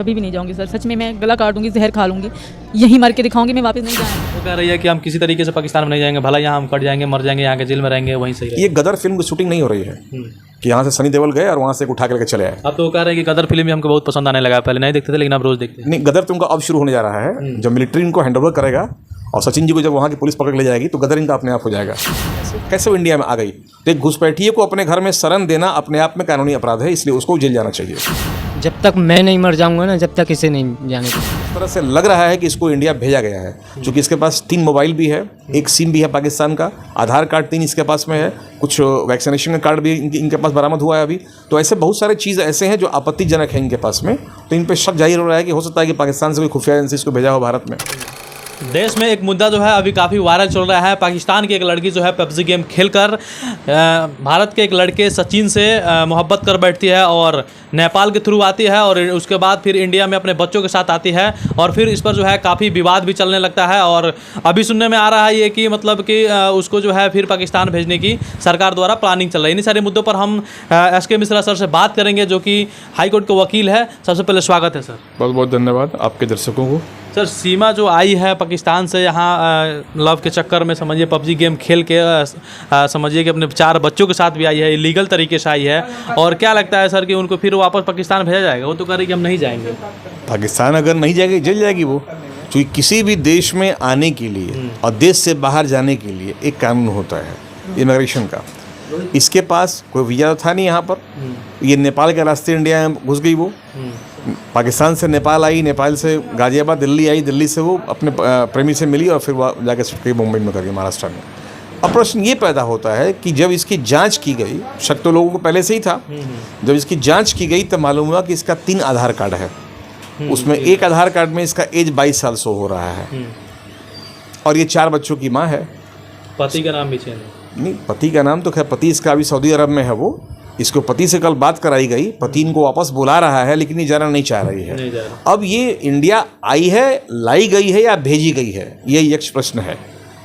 कभी भी नहीं जाऊंगी सर, सच में मैं गला काटूंगी, जहर खा लूंगी, यहीं मर के दिखाऊंगी, मैं वापस नहीं जाऊंगी। वो कह रही है कि हम किसी तरीके से पाकिस्तान में नहीं जाएंगे, भला यहाँ हम कट जाएंगे, मर जाएंगे, यहाँ के जेल में रहेंगे, वहीं सही ये गदर फिल्म की शूटिंग नहीं हो रही है कि यहाँ से सनी देओल गए और वहाँ से उठा के लेकर चले आए। अब तो वो कह रहे हैं कि गदर फिल्म भी हमको बहुत पसंद आने लगा, पहले नहीं देखते थे लेकिन अब रोज देखते हैं। नहीं, गदर फिल्म का अब शुरू होने जा रहा है। जब मिलिट्री इनको हैंडओवर करेगा और सचिन जी को जब वहाँ की पुलिस पकड़ ले जाएगी तो गदर इनका अपने आप हो जाएगा। कैसे वो इंडिया में आ गई? तो एक घुसपैठिए को अपने घर में शरण देना अपने आप में कानूनी अपराध है, इसलिए उसको जेल जाना चाहिए। जब तक मैं नहीं मर जाऊंगा ना, जब तक इसे नहीं जाने दूंगा। इस तरह से लग रहा है कि इसको इंडिया भेजा गया है, क्योंकि इसके पास 3 मोबाइल भी है, एक सिम भी है पाकिस्तान का, आधार कार्ड 3 इसके पास में है, कुछ वैक्सीनेशन का कार्ड भी इनके पास बरामद हुआ है अभी। तो ऐसे बहुत सारे चीज़ ऐसे हैं जो आपत्तिजनक हैं इनके पास में। तो इन पर शक जाहिर हो रहा है कि हो सकता है कि पाकिस्तान से कोई खुफिया एजेंसी इसको भेजा हो भारत में। देश में एक मुद्दा जो है अभी काफ़ी वायरल चल रहा है। पाकिस्तान की एक लड़की जो है पबजी गेम खेलकर भारत के एक लड़के सचिन से मोहब्बत कर बैठती है और नेपाल के थ्रू आती है और उसके बाद फिर इंडिया में अपने बच्चों के साथ आती है और फिर इस पर जो है काफ़ी विवाद भी चलने लगता है। और अभी सुनने में आ रहा है ये कि मतलब कि उसको जो है फिर पाकिस्तान भेजने की सरकार द्वारा प्लानिंग चल रही है। इन्हीं सारे मुद्दों पर हम SK मिश्रा सर से बात करेंगे, जो कि हाईकोर्ट के वकील है। सबसे पहले स्वागत है सर। बहुत बहुत धन्यवाद आपके दर्शकों को। सर, सीमा जो आई है पाकिस्तान से यहाँ लव के चक्कर में, समझिए पबजी गेम खेल के समझिए कि अपने 4 बच्चों के साथ भी आई है, इलीगल तरीके से आई है, और क्या लगता है सर कि उनको फिर वापस पाकिस्तान भेजा जाएगा? वो तो कह रही कि हम नहीं जाएंगे। पाकिस्तान अगर नहीं जाएगी, जल जाएगी वो। क्योंकि किसी भी देश में आने के लिए और देश से बाहर जाने के लिए एक कानून होता है इमिग्रेशन का। इसके पास कोई वीज़ा था नहीं यहाँ पर, ये नेपाल के रास्ते इंडिया में घुस गई वो। पाकिस्तान से नेपाल आई, नेपाल से गाजियाबाद दिल्ली आई, दिल्ली से वो अपने प्रेमी से मिली और फिर वह जाकर शिफ्ट की मुंबई में कर गई, महाराष्ट्र में। अब प्रश्न ये पैदा होता है कि जब इसकी जांच की गई, शक तो लोगों को पहले से ही था, जब इसकी जांच की गई तब मालूम हुआ कि इसका 3 आधार कार्ड है। उसमें एक आधार कार्ड में इसका एज 22 साल शो हो रहा है और ये 4 बच्चों की माँ है। पति का नाम भी चेंज नहीं, पति का नाम तो खैर, पति इसका अभी सऊदी अरब में है। वो इसको पति से कल बात कराई गई, पति इनको वापस बुला रहा है लेकिन ये जाना नहीं चाह रही है। अब ये इंडिया आई है, लाई गई है या भेजी गई है, ये यक्ष प्रश्न है।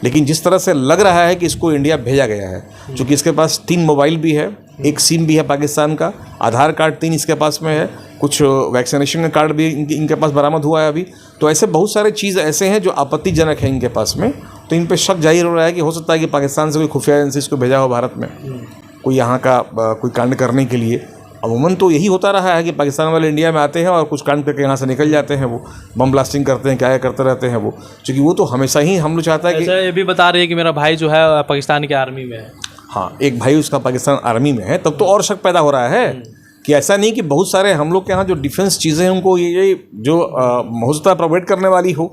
लेकिन जिस तरह से लग रहा है कि इसको इंडिया भेजा गया है, क्योंकि इसके पास 3 मोबाइल भी है, एक सिम भी है पाकिस्तान का, आधार कार्ड 3 इसके पास में है, कुछ वैक्सीनेशन का कार्ड भी इनके पास बरामद हुआ है अभी। तो ऐसे बहुत सारे चीज़ ऐसे हैं जो आपत्तिजनक हैं इनके पास में। तो इन पर शक जाहिर हो रहा है कि हो सकता है कि पाकिस्तान से कोई खुफिया एजेंसी इसको भेजा हो भारत में, कोई यहाँ का कोई कांड करने के लिए। अमूमन तो यही होता रहा है कि पाकिस्तान वाले इंडिया में आते हैं और कुछ कांड करके यहाँ से निकल जाते हैं, वो बम ब्लास्टिंग करते हैं, क्या करते रहते हैं वो। क्योंकि वो तो हमेशा ही हम लोग चाहता है कि ये भी बता रही है कि मेरा भाई जो है पाकिस्तान की आर्मी में है। हाँ, एक भाई उसका पाकिस्तान आर्मी में है। तब तो और शक पैदा हो रहा है कि ऐसा नहीं कि बहुत सारे हम लोग के यहाँ जो डिफेंस चीज़ें हैं उनको ये जो हो सकता है प्रोवाइड करने वाली हो,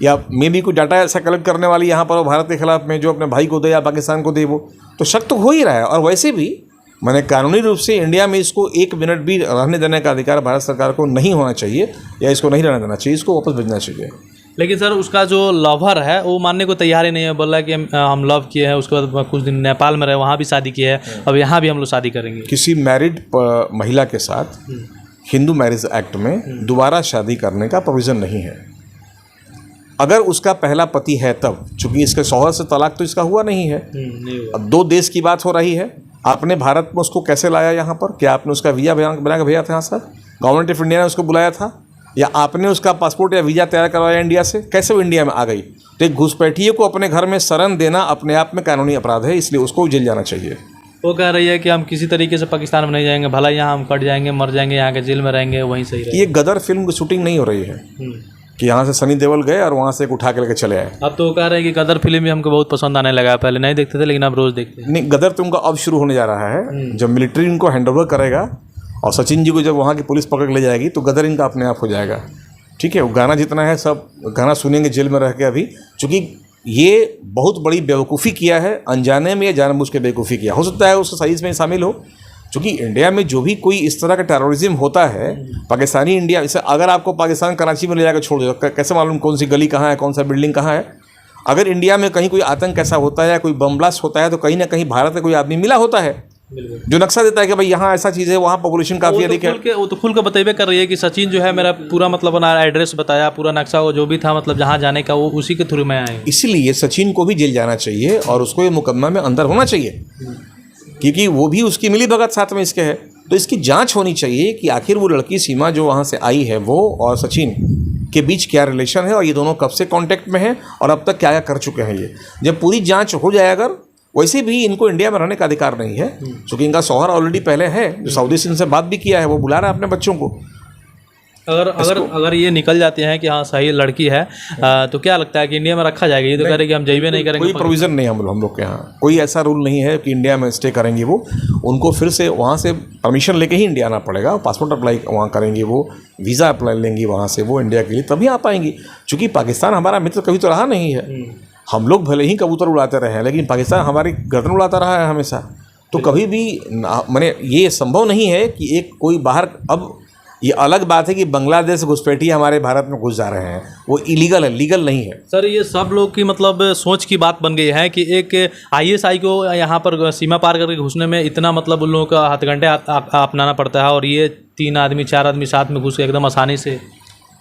या मे भी कोई डाटा ऐसा कलेक्ट करने वाली यहाँ पर भारत के खिलाफ में, जो अपने भाई को दे या पाकिस्तान को दे, वो तो शक तो हो ही रहा है। और वैसे भी मैंने कानूनी रूप से इंडिया में इसको 1 मिनट भी रहने देने का अधिकार भारत सरकार को नहीं होना चाहिए, या इसको नहीं रहने देना चाहिए, इसको वापस भेजना चाहिए। लेकिन सर उसका जो लवर है वो मानने को तैयार ही नहीं है, बोल रहा है कि हम लव किए हैं, उसके बाद कुछ दिन नेपाल में रहे, वहाँ भी शादी की है, अब यहाँ भी हम लोग शादी करेंगे। किसी मैरिड महिला के साथ हिंदू मैरिज एक्ट में दोबारा शादी करने का प्रोविज़न नहीं है। अगर उसका पहला पति है तब, चूंकि इसके शौहर से तलाक तो इसका हुआ नहीं है। अब 2 देश की बात हो रही है। आपने भारत में उसको कैसे लाया यहाँ पर? क्या आपने उसका वीज़ा बना के भेजा था यहाँ सर? गवर्नमेंट ऑफ इंडिया ने उसको बुलाया था, या आपने उसका पासपोर्ट या वीज़ा तैयार करवाया इंडिया से? कैसे वो इंडिया में आ गई? तो एक घुसपैठिए को अपने घर में शरण देना अपने आप में कानूनी अपराध है, इसलिए उसको जेल जाना चाहिए। वो कह रही है कि हम किसी तरीके से पाकिस्तान में नहीं जाएंगे, भला यहाँ हम कट जाएंगे, मर जाएंगे, यहाँ के जेल में रहेंगे, वहीं सही रहेंगे। ये गदर फिल्म की शूटिंग नहीं हो रही है कि यहाँ से सनी देओल गए और वहाँ से उठा के लेकर चले आए। अब तो वो कह रहे हैं कि गदर फिल्म भी हमको बहुत पसंद आने लगा, पहले नहीं देखते थे लेकिन अब रोज देखते हैं। नहीं, गदर फिल्म का अब शुरू होने जा रहा है। जब मिलिट्री इनको हैंडओवर करेगा और सचिन जी को जब वहाँ की पुलिस पकड़ ले जाएगी तो गदर इनका अपने आप हो जाएगा। ठीक है, वो गाना जितना है सब गाना सुनेंगे जेल में रह के अभी, क्योंकि ये बहुत बड़ी बेवकूफ़ी किया है, अनजाने में या जानबूझ के बेवकूफ़ी किया। हो सकता है उसको साइज में शामिल हो, क्योंकि इंडिया में जो भी कोई इस तरह का टेररिज्म होता है, पाकिस्तानी इंडिया, जैसे अगर आपको पाकिस्तान कराची में ले जाकर छोड़ दो, कैसे मालूम कौन सी गली कहाँ है, कौन सा बिल्डिंग कहाँ है? अगर इंडिया में कहीं कोई आतंक ऐसा होता है या कोई बम ब्लास्ट होता है तो कहीं ना कहीं भारत में कोई आदमी मिला होता है जो नक्शा देता है कि भाई यहाँ ऐसा चीज़ है, वहाँ पॉपुलेशन काफ़ी अधिक है। वो तो खुल के बतेबे कर रही है कि सचिन जो है मेरा पूरा मतलब बना एड्रेस बताया, पूरा नक्शा वो जो भी था मतलब जहाँ जाने का, वो उसी के थ्रू मैं आया। इसीलिए सचिन को भी जेल जाना चाहिए और उसको ये मुकदमा में अंदर होना चाहिए, क्योंकि वो भी उसकी मिली भगत साथ में इसके है। तो इसकी जांच होनी चाहिए कि आखिर वो लड़की सीमा जो वहाँ से आई है वो और सचिन के बीच क्या रिलेशन है और ये दोनों कब से कांटेक्ट में हैं और अब तक क्या क्या कर चुके हैं। ये जब पूरी जांच हो जाए, अगर वैसे भी इनको इंडिया में रहने का अधिकार नहीं है क्योंकि इनका शौहर ऑलरेडी पहले है जो सऊदी से इनसे बात भी किया है, वो बुला रहा है अपने बच्चों को। अगर ये निकल जाते हैं कि हाँ सही लड़की है तो क्या लगता है कि इंडिया में रखा जाएगा? ये तो कह रहे कि हम जइबे नहीं करेंगे। कोई प्रोविज़न नहीं हम लोग के यहाँ, कोई ऐसा रूल नहीं है कि इंडिया में स्टे करेंगी वो। उनको फिर से वहाँ से परमिशन लेके ही इंडिया आना पड़ेगा, पासपोर्ट अप्लाई वहाँ करेंगी वो, वीज़ा अप्लाई लेंगी वहाँ से वो इंडिया के लिए, तभी आ पाएंगी। चूँकि पाकिस्तान हमारा मित्र कभी तो रहा नहीं है, हम लोग भले ही कबूतर उड़ाते रहे हैं लेकिन पाकिस्तान हमारी गर्दन उड़ाता रहा है हमेशा। तो कभी भी मैंने ये संभव नहीं है कि एक कोई बाहर, अब ये अलग बात है कि बांग्लादेश घुसपैठिए हमारे भारत में घुस जा रहे हैं, वो इलीगल है, लीगल नहीं है। सर ये सब लोग की मतलब सोच की बात बन गई है कि एक आईएसआई को यहाँ पर सीमा पार करके घुसने में इतना मतलब उन लोगों का हथकंडे अपनाना पड़ता है और ये 3 आदमी 4 आदमी साथ में घुस के एकदम आसानी से।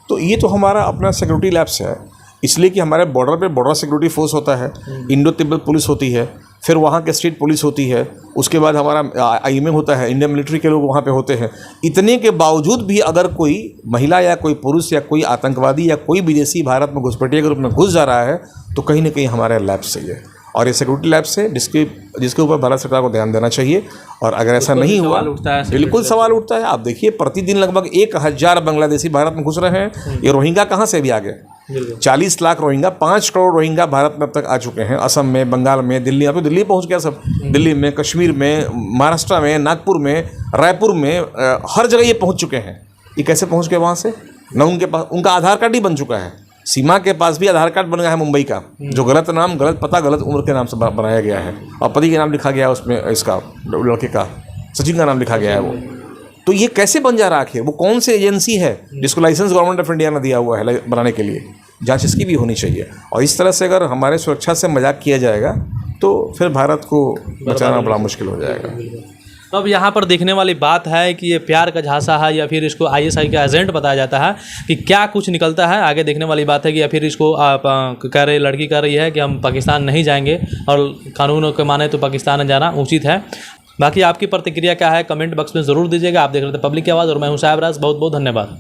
तो ये तो हमारा अपना सिक्योरिटी लैब्स है, इसलिए कि हमारे बॉर्डर पे बॉर्डर सिक्योरिटी फोर्स होता है, इंडो तिब्बत पुलिस होती है, फिर वहाँ के स्टेट पुलिस होती है, उसके बाद हमारा आईएमए होता है, इंडियन मिलिट्री के लोग वहाँ पे होते हैं। इतने के बावजूद भी अगर कोई महिला या कोई पुरुष या कोई आतंकवादी या कोई विदेशी भारत में घुसपैठिए के रूप में घुस जा रहा है तो कहीं ना कहीं हमारे लैब से है और ये सिक्योरिटी लैब से जिसके ऊपर भारत सरकार को ध्यान देना चाहिए। और अगर ऐसा नहीं हुआ, बिल्कुल सवाल उठता है। आप देखिए प्रतिदिन लगभग 1000 बांग्लादेशी भारत में घुस रहे हैं। ये रोहिंग्या कहाँ से भी आ गए? 40 लाख रोहिंग्या, 5 करोड़ रोहिंग्या भारत में अब तक आ चुके हैं। असम में, बंगाल में, दिल्ली, अब तो दिल्ली पहुंच गया सब, दिल्ली में, कश्मीर में, महाराष्ट्र में, नागपुर में, रायपुर में, हर जगह ये पहुंच चुके हैं। ये कैसे पहुंच गए वहाँ से? न उनके पास, उनका आधार कार्ड ही बन चुका है। सीमा के पास भी आधार कार्ड बन गया है मुंबई का, जो गलत नाम, गलत पता, गलत उम्र के नाम से बनाया गया है और पति के नाम लिखा गया है उसमें, इसका लड़के का सचिन का नाम लिखा गया है वो। तो ये कैसे बन जा रहा है आखिर? वो कौन सी एजेंसी है जिसको लाइसेंस गवर्नमेंट ऑफ इंडिया ने दिया हुआ है बनाने के लिए? जांच इसकी भी होनी चाहिए। और इस तरह से अगर हमारे सुरक्षा से मजाक किया जाएगा तो फिर भारत को बचाना बड़ा मुश्किल हो जाएगा। तो अब यहाँ पर देखने वाली बात है कि ये प्यार का झांसा है या फिर इसको आईएसआई का एजेंट बताया जाता है, कि क्या कुछ निकलता है आगे देखने वाली बात है। कि या फिर इसको कह रही लड़की कह रही है कि हम पाकिस्तान नहीं जाएंगे और कानून के माने तो पाकिस्तान जाना उचित है। बाकी आपकी प्रतिक्रिया क्या है कमेंट बॉक्स में ज़रूर दीजिएगा। आप देख रहे थे पब्लिक की आवाज़ और मैं हूँ साहब राज। बहुत बहुत धन्यवाद।